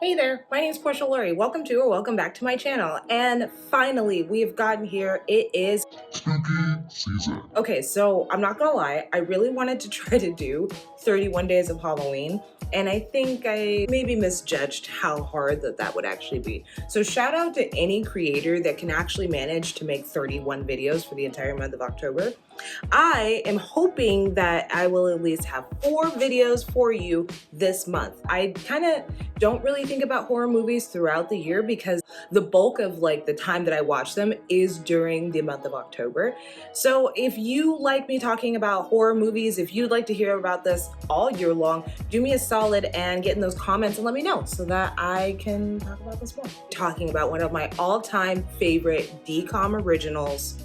Hey there, my name is Porsha Lauri. Welcome to or welcome back to my channel. And finally, we have gotten here. It is spooky season. Okay, so I'm not gonna lie, I really wanted to try to do 31 days of Halloween, and I think I maybe misjudged how hard that would actually be. So shout out to any creator that can actually manage to make 31 videos for the entire month of October. I am hoping that I will at least have 4 videos for you this month. I kind of don't really think about horror movies throughout the year because the bulk of like the time that I watch them is during the month of October. So if you like me talking about horror movies, if you'd like to hear about this all year long, do me a solid and get in those comments and let me know so that I can talk about this more. Talking about one of my all-time favorite DCOM originals,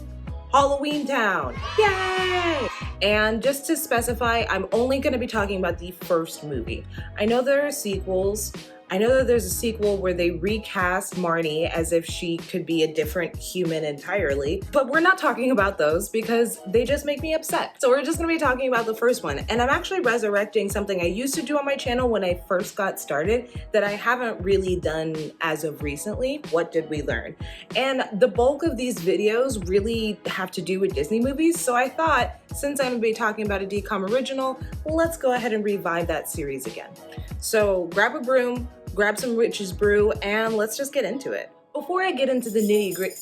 Halloweentown, yay! And just to specify, I'm only gonna be talking about the first movie. I know there are sequels. I know that there's a sequel where they recast Marnie as if she could be a different human entirely, but we're not talking about those because they just make me upset. So we're just gonna be talking about the first one. And I'm actually resurrecting something I used to do on my channel when I first got started that I haven't really done as of recently. What did we learn? And the bulk of these videos really have to do with Disney movies. So I thought, since I'm gonna be talking about a DCOM original, let's go ahead and revive that series again. So grab a broom, grab some witch's brew, and let's just get into it. Before I get into the nitty-gritty,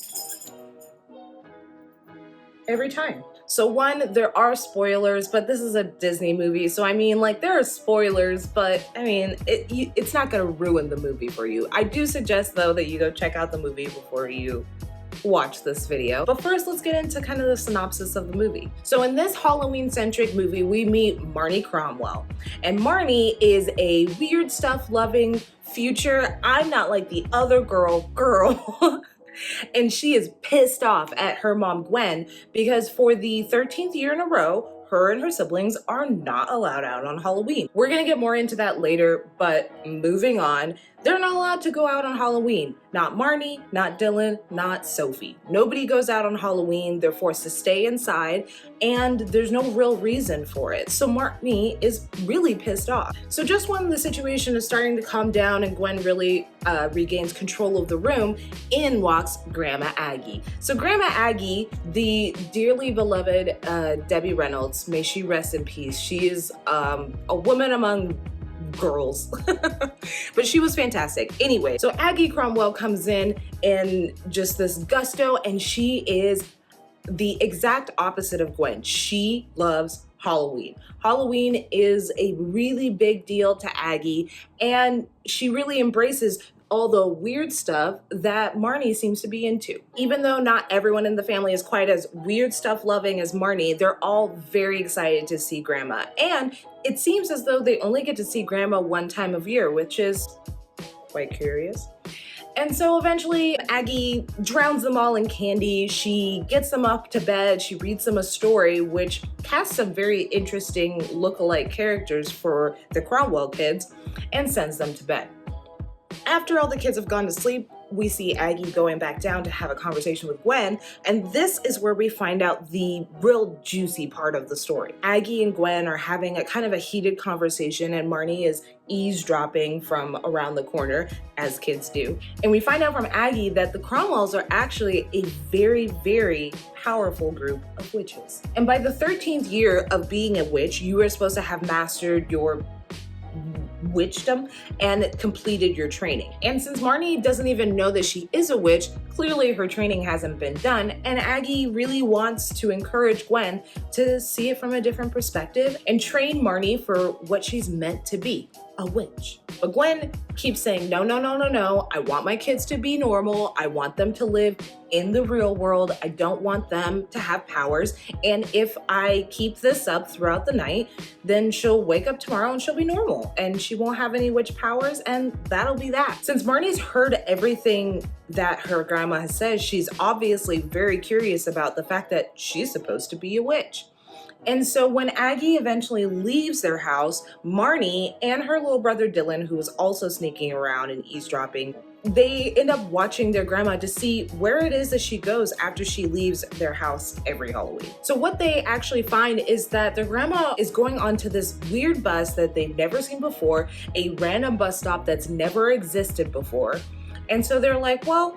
every time. So one, there are spoilers, but this is a Disney movie, so I mean, like, there are spoilers, but I mean, it's not gonna ruin the movie for you. I do suggest, though, that you go check out the movie before you watch this video. But first, let's get into kind of the synopsis of the movie. So in this Halloween-centric movie, we meet Marnie Cromwell. And Marnie is a weird stuff loving future I'm not like the other girl. And she is pissed off at her mom Gwen because for the 13th year in a row, her and her siblings are not allowed out on Halloween. We're gonna get more into that later, but moving on, they're not allowed to go out on Halloween. Not Marnie, not Dylan, not Sophie. Nobody goes out on Halloween. They're forced to stay inside, and there's no real reason for it. So Marnie is really pissed off. So just when the situation is starting to calm down and Gwen really regains control of the room, in walks Grandma Aggie. So Grandma Aggie, the dearly beloved Debbie Reynolds, may she rest in peace. She is a woman among girls, but she was fantastic. Anyway, so Aggie Cromwell comes in just this gusto, and she is the exact opposite of Gwen. She loves Halloween. Halloween is a really big deal to Aggie, and she really embraces all the weird stuff that Marnie seems to be into. Even though not everyone in the family is quite as weird stuff loving as Marnie, they're all very excited to see Grandma. And it seems as though they only get to see Grandma one time of year, which is quite curious. And so eventually Aggie drowns them all in candy. She gets them up to bed. She reads them a story, which casts some very interesting look-alike characters for the Cromwell kids, and sends them to bed. After all the kids have gone to sleep, we see Aggie going back down to have a conversation with Gwen, and this is where we find out the real juicy part of the story. Aggie and Gwen are having a kind of a heated conversation, and Marnie is eavesdropping from around the corner, as kids do. And we find out from Aggie that the Cromwells are actually a very, very powerful group of witches. And by the 13th year of being a witch, you are supposed to have mastered your witchdom and completed your training. And since Marnie doesn't even know that she is a witch, clearly her training hasn't been done, and Aggie really wants to encourage Gwen to see it from a different perspective and train Marnie for what she's meant to be, a witch. But Gwen keeps saying, no, no, no, no, no. I want my kids to be normal. I want them to live in the real world. I don't want them to have powers. And if I keep this up throughout the night, then she'll wake up tomorrow and she'll be normal and she won't have any witch powers, and that'll be that. Since Marnie's heard everything that her grandma has said, she's obviously very curious about the fact that she's supposed to be a witch. And so when Aggie eventually leaves their house, Marnie and her little brother Dylan, who is also sneaking around and eavesdropping, they end up watching their grandma to see where it is that she goes after she leaves their house every Halloween. So what they actually find is that their grandma is going onto this weird bus that they've never seen before, a random bus stop that's never existed before. And so they're like, well,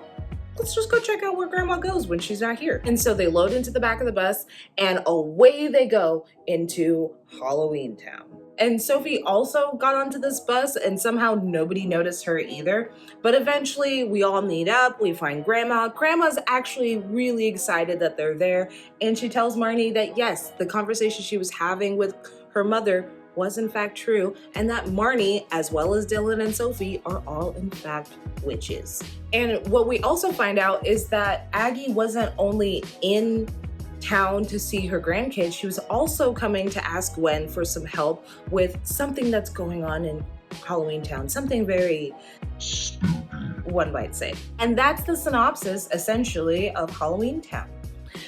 let's just go check out where grandma goes when she's not here. And so they load into the back of the bus and away they go into Halloweentown. And Sophie also got onto this bus and somehow nobody noticed her either. But eventually we all meet up, we find grandma. Grandma's actually really excited that they're there. And she tells Marnie that yes, the conversation she was having with her mother was in fact true, and that Marnie, as well as Dylan and Sophie, are all in fact witches. And what we also find out is that Aggie wasn't only in town to see her grandkids, she was also coming to ask Gwen for some help with something that's going on in Halloweentown, something very Spooky. one might say. And that's the synopsis, essentially, of Halloweentown.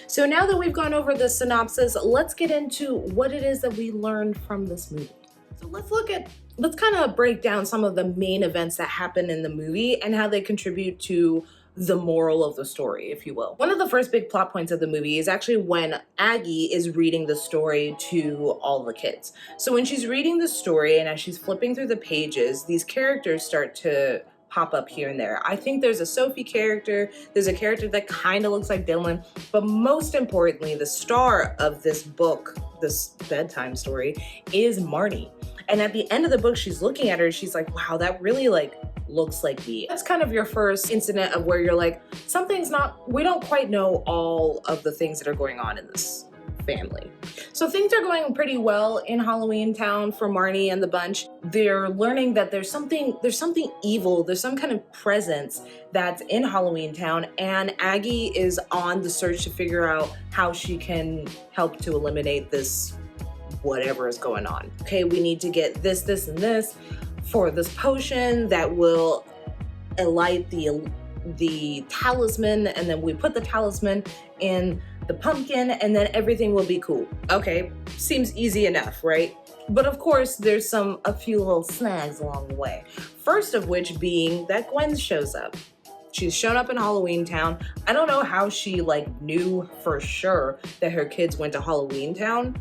So now that we've gone over the synopsis, let's get into what it is that we learned from this movie. So let's kind of break down some of the main events that happen in the movie and how they contribute to the moral of the story, if you will. One of the first big plot points of the movie is actually when Aggie is reading the story to all the kids. So when she's reading the story and as she's flipping through the pages, these characters start to pop up here and there. I think there's a Sophie character, there's a character that kind of looks like Dylan, but most importantly, the star of this book, this bedtime story, is Marnie. And at the end of the book, she's looking at her, she's like, wow, that really looks like me. That's kind of your first incident of where you're like, we don't quite know all of the things that are going on in this family. So things are going pretty well in Halloweentown for Marnie and the bunch. They're learning that there's something evil, there's some kind of presence that's in Halloweentown, and Aggie is on the search to figure out how she can help to eliminate this whatever is going on. Okay, we need to get this, and this for this potion that will alight the talisman, and then we put the talisman in the pumpkin and then everything will be cool. Okay, seems easy enough, right? But of course, there's a few little snags along the way. First of which being that Gwen shows up. She's shown up in Halloweentown. I don't know how she knew for sure that her kids went to Halloweentown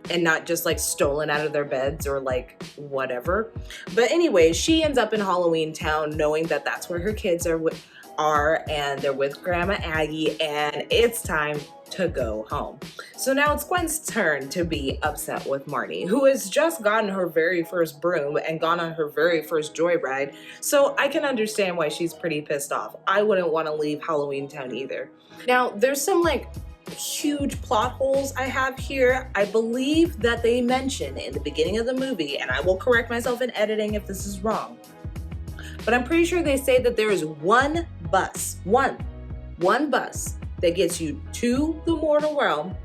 and not just stolen out of their beds or whatever. But anyway, she ends up in Halloweentown knowing that that's where her kids are and they're with Grandma Aggie and it's time to go home. So now it's Gwen's turn to be upset with Marnie, who has just gotten her very first broom and gone on her very first joyride. So I can understand why she's pretty pissed off. I wouldn't want to leave Halloweentown either. Now there's some huge plot holes I have here. I believe that they mention in the beginning of the movie, and I will correct myself in editing if this is wrong, but I'm pretty sure they say that there is one bus that gets you to the mortal realm,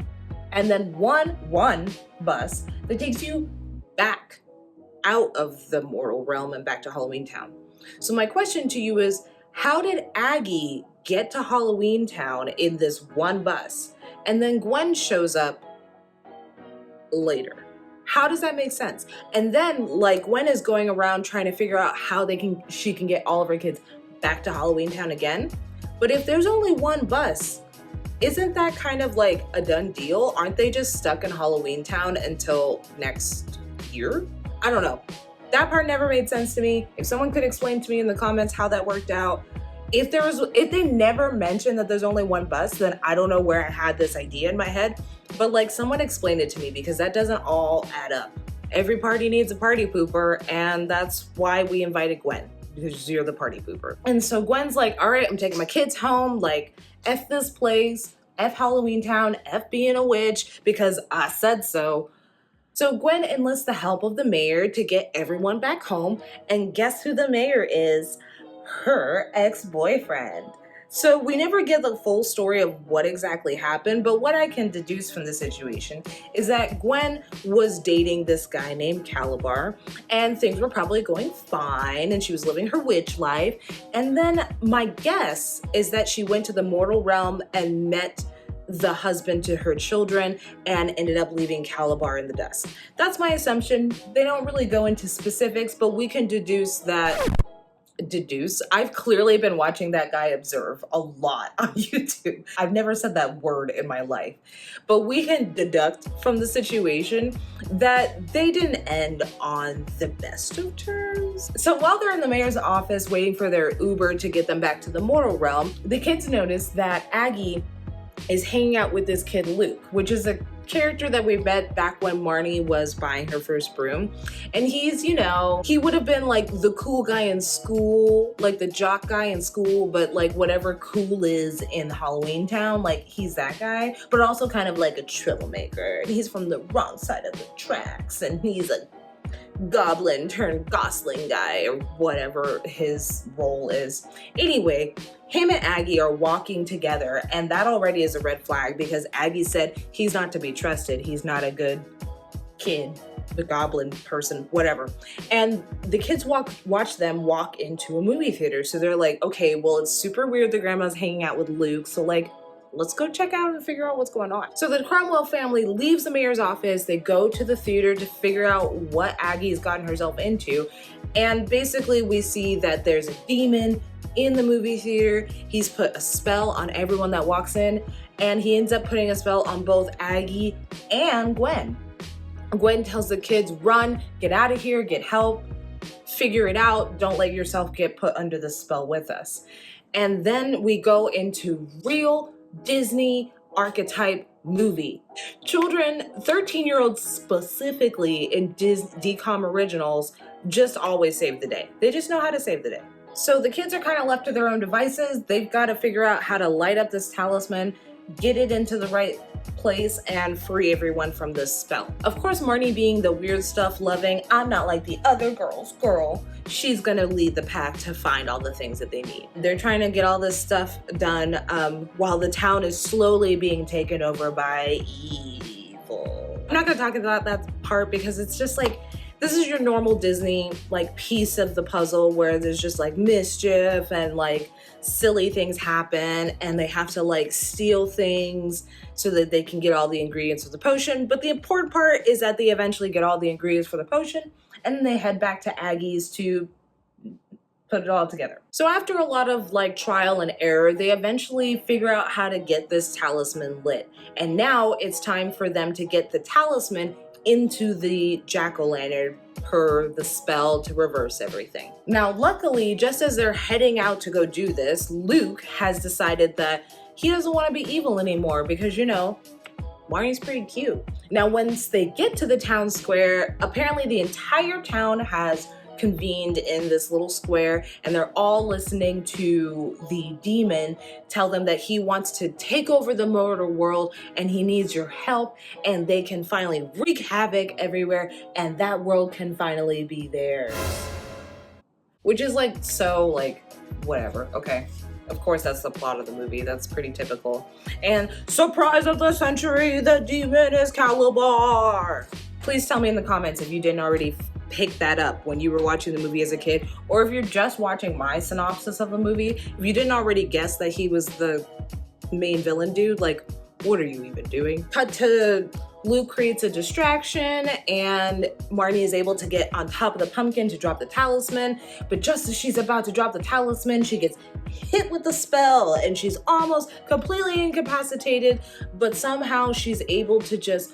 and then one bus that takes you back out of the mortal realm and back to Halloweentown. So my question to you is, how did Aggie get to Halloweentown in this one bus, and then Gwen shows up later? How does that make sense? And then Gwen is going around trying to figure out how she can get all of her kids back to Halloweentown again. But if there's only one bus, isn't that kind of a done deal? Aren't they just stuck in Halloweentown until next year? I don't know. That part never made sense to me. If someone could explain to me in the comments how that worked out. If they never mentioned that there's only one bus, then I don't know where I had this idea in my head. But someone explained it to me, because that doesn't all add up. Every party needs a party pooper, and that's why we invited Gwen, because you're the party pooper. And so Gwen's like, all right, I'm taking my kids home, F this place, F Halloweentown, F being a witch, because I said so. So Gwen enlists the help of the mayor to get everyone back home, and guess who the mayor is? Her ex-boyfriend. So we never get the full story of what exactly happened, but what I can deduce from the situation is that Gwen was dating this guy named Calabar, and things were probably going fine, and she was living her witch life. And then my guess is that she went to the mortal realm and met the husband to her children and ended up leaving Calabar in the dust. That's my assumption. They don't really go into specifics, but we can deduce. I've clearly been watching that guy observe a lot on YouTube. I've never said that word in my life. But we can deduct from the situation that they didn't end on the best of terms. So while they're in the mayor's office waiting for their Uber to get them back to the mortal realm, the kids notice that Aggie is hanging out with this kid Luke, which is a character that we met back when Marnie was buying her first broom. And he's, he would have been like the cool guy in school, like the jock guy in school, but like whatever cool is in Halloweentown, like he's that guy, but also kind of like a troublemaker. And he's from the wrong side of the tracks, and he's a goblin turned gosling guy, or whatever his role is. Anyway, him and Aggie are walking together, and that already is a red flag because Aggie said he's not to be trusted. He's not a good kid, the goblin person, whatever. And the kids watch them walk into a movie theater. So they're like, okay, well, it's super weird the grandma's hanging out with Luke. So like, let's go check out and figure out what's going on. So the Cromwell family leaves the mayor's office. They go to the theater to figure out what Aggie's gotten herself into. And basically we see that there's a demon in the movie theater. He's put a spell on everyone that walks in, and he ends up putting a spell on both Aggie and Gwen. Gwen tells the kids, run, get out of here, get help, figure it out. Don't let yourself get put under the spell with us. And then we go into real Disney archetype movie. Children, 13-year-olds specifically in DCOM originals, just always save the day. They just know how to save the day. So the kids are kind of left to their own devices. They've got to figure out how to light up this talisman, get it into the right place, and free everyone from this spell. Of course, Marnie, being the weird stuff loving, I'm not like the other girls girl, she's gonna lead the pack to find all the things that they need. They're trying to get all this stuff done while the town is slowly being taken over by evil. I'm not gonna talk about that part because it's just like, this is your normal Disney like piece of the puzzle where there's just like mischief and like silly things happen, and they have to like steal things so that they can get all the ingredients for the potion. But the important part is that they eventually get all the ingredients for the potion, and then they head back to Aggie's to put it all together. So after a lot of like trial and error, they eventually figure out how to get this talisman lit. And now it's time for them to get the talisman into the jack-o'-lantern per the spell to reverse everything. Now, luckily, just as they're heading out to go do this, Luke has decided that he doesn't want to be evil anymore because, Marnie's pretty cute. Now, once they get to the town square, apparently the entire town has convened in this little square, and they're all listening to the demon tell them that he wants to take over the mortal world and he needs your help, and they can finally wreak havoc everywhere, and that world can finally be theirs. Which is like, so like, whatever, okay. Of course, that's the plot of the movie. That's pretty typical. And surprise of the century, the demon is Calabar. Please tell me in the comments if you didn't already pick that up when you were watching the movie as a kid, or if you're just watching my synopsis of the movie, if you didn't already guess that he was the main villain dude, like, what are you even doing? Cut to Luke creates a distraction, and Marnie is able to get on top of the pumpkin to drop the talisman, but just as she's about to drop the talisman, she gets hit with the spell, and she's almost completely incapacitated, but somehow she's able to just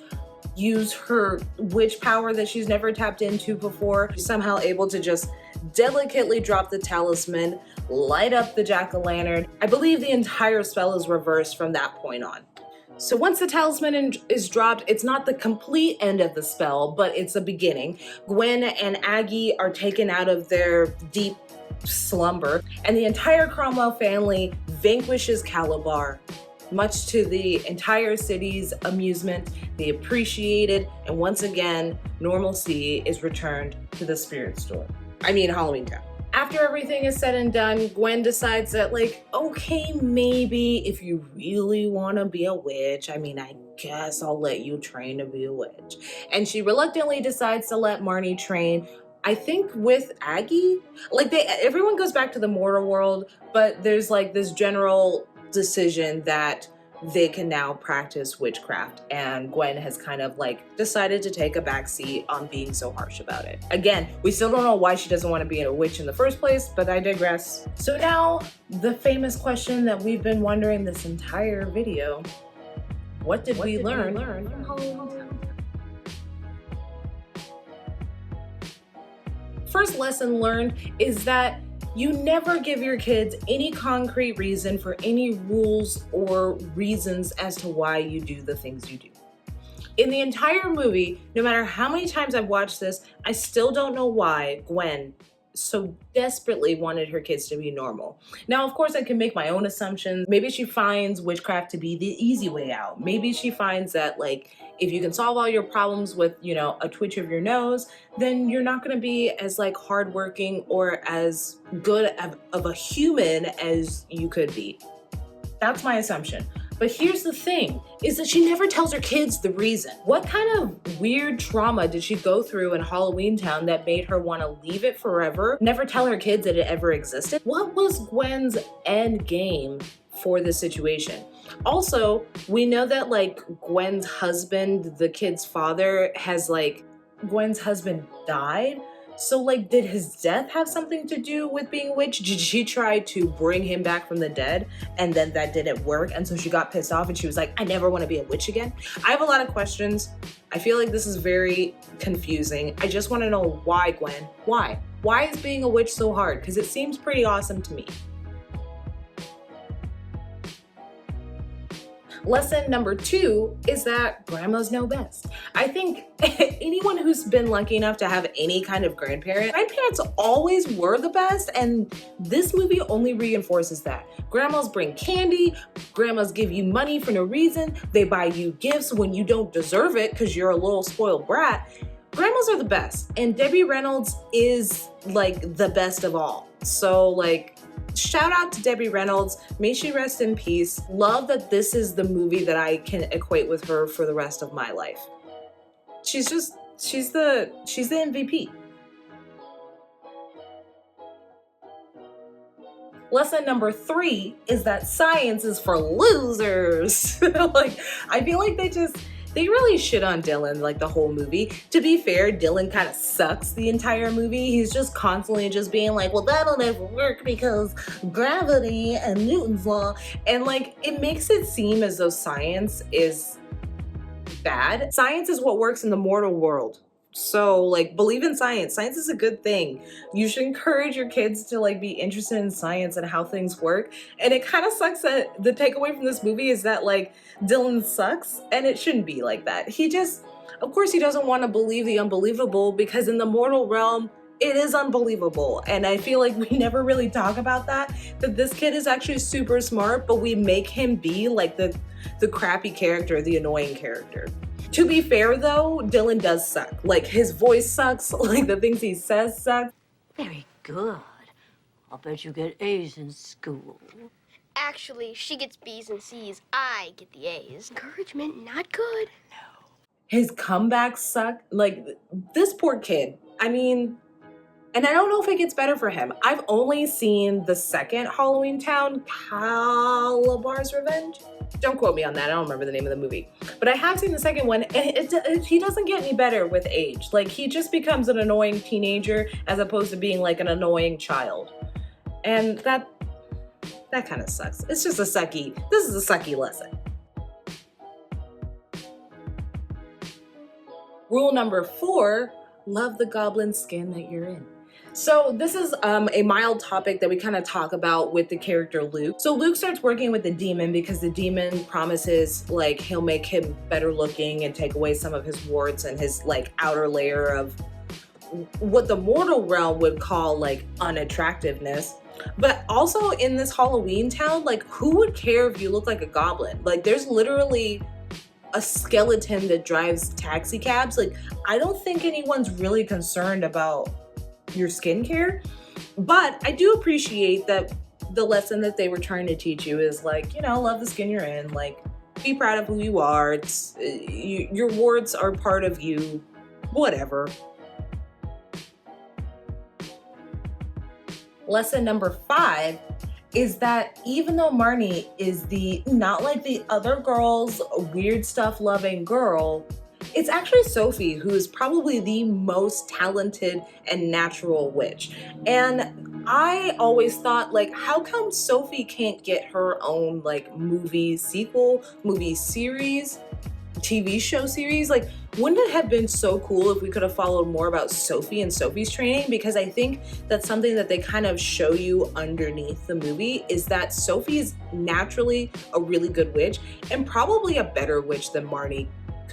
use her witch power that she's never tapped into before. She's somehow able to just delicately drop the talisman, light up the jack-o'-lantern. I believe the entire spell is reversed from that point on. So once the talisman is dropped, it's not the complete end of the spell, but it's a beginning. Gwen and Aggie are taken out of their deep slumber, and the entire Cromwell family vanquishes Calabar. Much to the entire city's amusement, they appreciate it, and once again, normalcy is returned to the spirit store. Halloweentown. After everything is said and done, Gwen decides that, like, okay, maybe if you really want to be a witch, I guess I'll let you train to be a witch. And she reluctantly decides to let Marnie train, I think with Aggie. Like, everyone goes back to the mortal world, but there's like this general decision that they can now practice witchcraft, and Gwen has kind of like decided to take a backseat on being so harsh about it. Again, we still don't know why she doesn't want to be a witch in the first place, but I digress. So now, the famous question that we've been wondering this entire video: what did we learn from Halloweentown? First lesson learned is that you never give your kids any concrete reason for any rules or reasons as to why you do the things you do. In the entire movie, no matter how many times I've watched this, I still don't know why Gwen so desperately wanted her kids to be normal. Now, of course, I can make my own assumptions. Maybe she finds witchcraft to be the easy way out. Maybe she finds that, like, if you can solve all your problems with, you know, a twitch of your nose, then you're not going to be as like hardworking or as good of a human as you could be. That's my assumption. But here's the thing, is that she never tells her kids the reason. What kind of weird trauma did she go through in Halloweentown that made her want to leave it forever, never tell her kids that it ever existed? What was Gwen's end game for this situation? Also, we know that like Gwen's husband, the kid's father, Gwen's husband died. So like, did his death have something to do with being a witch? Did she try to bring him back from the dead and then that didn't work? And so she got pissed off and she was like, I never want to be a witch again. I have a lot of questions. I feel like this is very confusing. I just want to know why, Gwen. Why? Why is being a witch so hard? Because it seems pretty awesome to me. Lesson number 2 is that grandmas know best. I think anyone who's been lucky enough to have any kind of grandparents always were the best, and this movie only reinforces that. Grandmas bring candy, grandmas give you money for no reason, they buy you gifts when you don't deserve it because you're a little spoiled brat. Grandmas are the best, and Debbie Reynolds is like the best of all. So like, shout out to Debbie Reynolds. May she rest in peace. Love that this is the movie that I can equate with her for the rest of my life. She's the MVP. Lesson number 3 is that science is for losers. Like, I feel like they really shit on Dylan like the whole movie. To be fair, Dylan kind of sucks the entire movie. He's just constantly just being like, well, that'll never work because gravity and Newton's law. And like, it makes it seem as though science is bad. Science is what works in the mortal world. So like, believe in science. Science is a good thing. You should encourage your kids to like be interested in science and how things work. And it kind of sucks that the takeaway from this movie is that like Dylan sucks, and it shouldn't be like that. Of course he doesn't want to believe the unbelievable, because in the mortal realm, it is unbelievable. And I feel like we never really talk about that this kid is actually super smart, but we make him be like the crappy character, the annoying character. To be fair though, Dylan does suck. Like, his voice sucks, like the things he says suck. Very good. I'll bet you get A's in school. Actually, she gets B's and C's. I get the A's. Encouragement, not good. No. His comebacks suck. Like, this poor kid. I mean, and I don't know if it gets better for him. I've only seen the second Halloweentown, Calabar's Revenge. Don't quote me on that. I don't remember the name of the movie. But I have seen the second one, and he doesn't get any better with age. Like, he just becomes an annoying teenager as opposed to being like an annoying child. And that kind of sucks. It's just this is a sucky lesson. Rule number 4, love the goblin skin that you're in. So this is a mild topic that we kind of talk about with the character Luke. So Luke starts working with the demon because the demon promises like he'll make him better looking and take away some of his warts and his like outer layer of what the mortal realm would call like unattractiveness. But also in this Halloweentown, like, who would care if you look like a goblin? Like, there's literally a skeleton that drives taxi cabs. Like, I don't think anyone's really concerned about your skincare. But I do appreciate that the lesson that they were trying to teach you is like, you know, love the skin you're in. Like, be proud of who you are. Your warts are part of you. Whatever. Lesson number 5 is that even though Marnie is the not like the other girls, weird stuff loving girl, it's actually Sophie who is probably the most talented and natural witch. And I always thought, like, how come Sophie can't get her own like movie sequel, movie series, TV show series? Like, wouldn't it have been so cool if we could have followed more about Sophie and Sophie's training? Because I think that's something that they kind of show you underneath the movie, is that Sophie is naturally a really good witch and probably a better witch than Marnie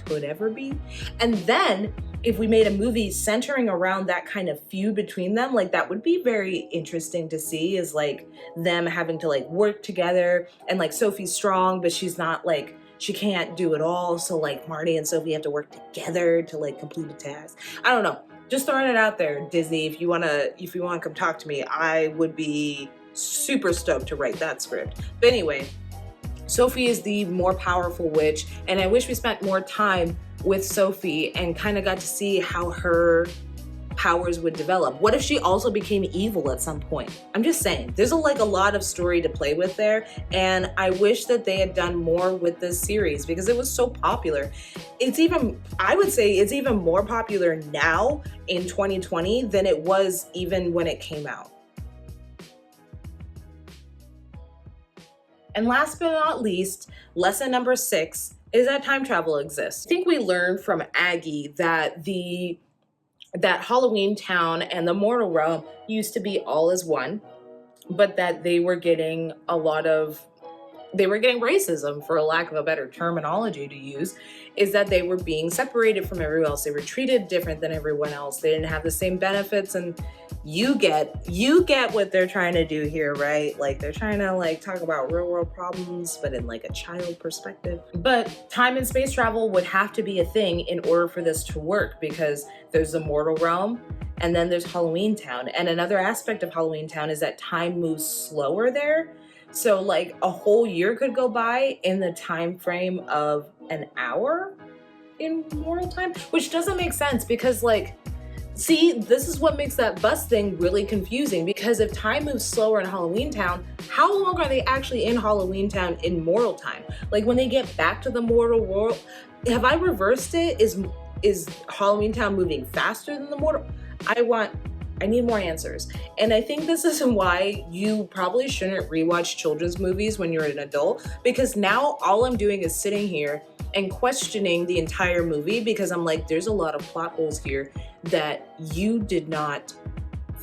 could ever be. And then if we made a movie centering around that kind of feud between them, like that would be very interesting to see, is like them having to like work together, and like Sophie's strong, but she's not like, she can't do it all. So like Marty and Sophie have to work together to like complete a task. I don't know. Just throwing it out there, Disney. If you wanna come talk to me, I would be super stoked to write that script. But anyway, Sophie is the more powerful witch, and I wish we spent more time with Sophie and kind of got to see how her powers would develop. What if she also became evil at some point? I'm just saying, there's a lot of story to play with there, and I wish that they had done more with this series because it was so popular. I would say it's even more popular now in 2020 than it was even when it came out. And last but not least, lesson number 6 is that time travel exists. I think we learned from Aggie that Halloweentown and the mortal realm used to be all as one, but that they were getting racism, for a lack of a better terminology to use, is that they were being separated from everyone else. They were treated different than everyone else. They didn't have the same benefits, and you get what they're trying to do here, right? Like they're trying to like talk about real world problems, but in like a child perspective. But time and space travel would have to be a thing in order for this to work, because there's the mortal realm and then there's Halloweentown. And another aspect of Halloweentown is that time moves slower there. So like a whole year could go by in the time frame of an hour in mortal time, which doesn't make sense because like, see, this is what makes that bus thing really confusing, because if time moves slower in Halloweentown, how long are they actually in Halloweentown in mortal time? Like when they get back to the mortal world, have I reversed it? Is Halloweentown moving faster than the mortal? I need more answers. And I think this is why you probably shouldn't rewatch children's movies when you're an adult, because now all I'm doing is sitting here and questioning the entire movie, because I'm like, there's a lot of plot holes here that you did not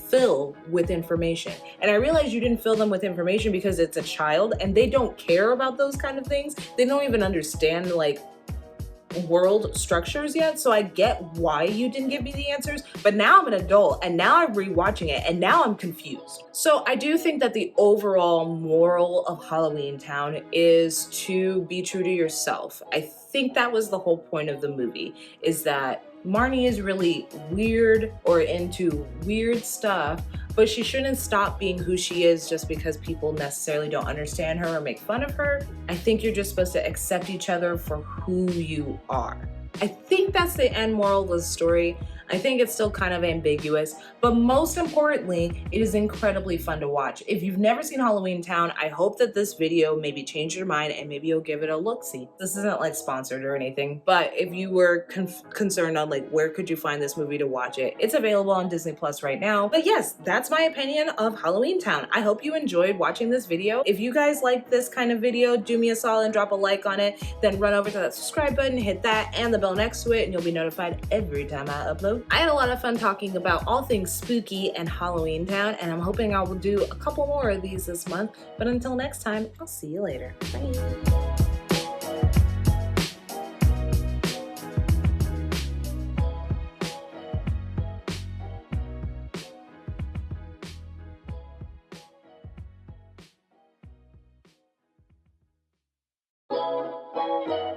fill with information. And I realize you didn't fill them with information because it's a child and they don't care about those kind of things. They don't even understand like world structures yet. So I get why you didn't give me the answers, but now I'm an adult and now I'm rewatching it and now I'm confused. So I do think that the overall moral of Halloweentown is to be true to yourself. I think that was the whole point of the movie, is that Marnie is really weird or into weird stuff, but she shouldn't stop being who she is just because people necessarily don't understand her or make fun of her. I think you're just supposed to accept each other for who you are. I think that's the end moral of the story. I think it's still kind of ambiguous, but most importantly, it is incredibly fun to watch. If you've never seen Halloweentown, I hope that this video maybe changed your mind and maybe you'll give it a look-see. This isn't like sponsored or anything, but if you were concerned on like where could you find this movie to watch it, it's available on Disney Plus right now. But yes, that's my opinion of Halloweentown. I hope you enjoyed watching this video. If you guys like this kind of video, do me a solid and drop a like on it, then run over to that subscribe button, hit that and the bell next to it, and you'll be notified every time I upload. I had a lot of fun talking about all things spooky and Halloweentown, and I'm hoping I will do a couple more of these this month. But until next time, I'll see you later. Bye.